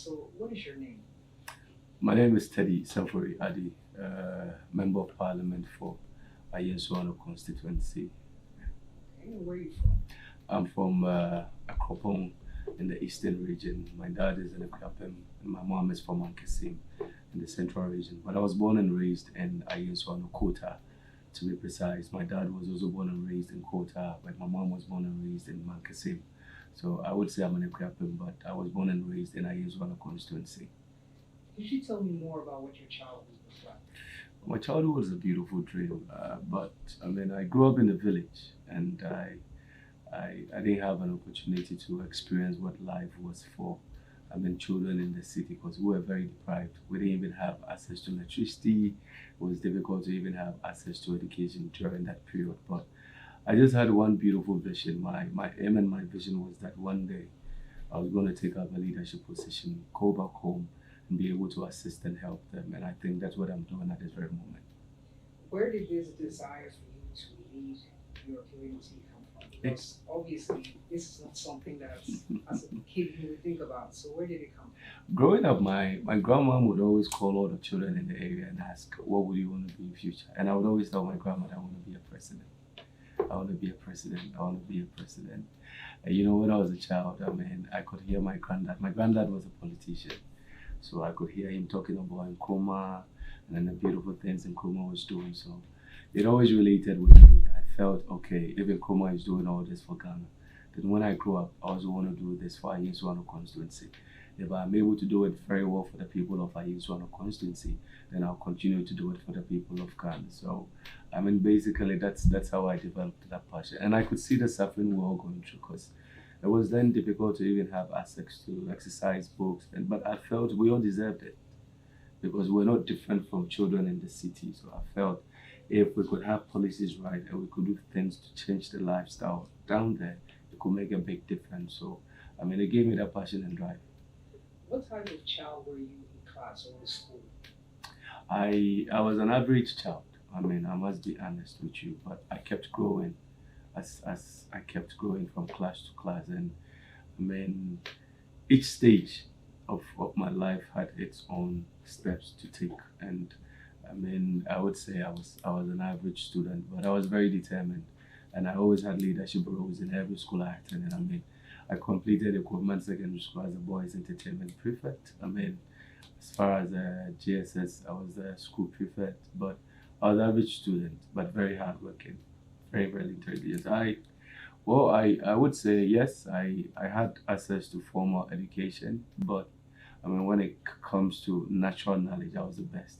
So, what is your name? My name is Teddy Safori Addi, Member of Parliament for Ayensuano constituency. Okay, and where are you from? I'm from Akropong in the eastern region. My dad is in Akwapem and my mom is from Mankasim in the central region. But I was born and raised in Ayensuano, Kota, to be precise. My dad was also born and raised in Kota, but my mom was born and raised in Mankasim. So I would say I'm an Akwapem, but I was born and raised in Ayensuano constituency. Could you tell me more about what your childhood was like? My childhood was a beautiful dream, but I grew up in the village, and I didn't have an opportunity to experience what life was for. Children in the city because we were very deprived. We didn't even have access to electricity. It was difficult to even have access to education during that period. But I just had one beautiful vision. My aim and my vision was that one day I was going to take up a leadership position, go back home, and be able to assist and help them. And I think that's what I'm doing at this very moment. Where did this desire for you to lead your community come from? Because obviously, this is not something that as a kid you would think about. So, where did it come from? Growing up, my grandma would always call all the children in the area and ask, what would you want to be in future? And I would always tell my grandmother, I want to be a president. I want to be a president. I want to be a president. And when I was a child, I could hear my granddad. My granddad was a politician. So I could hear him talking about Nkrumah and then the beautiful things Nkrumah was doing. So it always related with me. I felt, okay, if Nkrumah is doing all this for Ghana, then when I grow up, I also want to do this for Ayensuano constituency. If I'm able to do it very well for the people of Ayensuano constituency, then I'll continue to do it for the people of Ghana. So, basically, that's how I developed that passion. And I could see the suffering we're all going through because it was then difficult to even have access to exercise books. But I felt we all deserved it because we're not different from children in the city. So I felt if we could have policies right and we could do things to change the lifestyle down there, it could make a big difference. So, it gave me that passion and drive. What type of child were you in class or in school? I was an average child. I must be honest with you, but I kept growing as I kept growing from class to class. And each stage of my life had its own steps to take. And I would say I was an average student, but I was very determined. And I always had leadership roles in every school I attended. I completed equipment secondary school as a boys entertainment prefect. As far as GSS, I was a school prefect, but I was an average student, but very hardworking, very, very intelligent. I would say yes, I had access to formal education, but when it comes to natural knowledge, I was the best.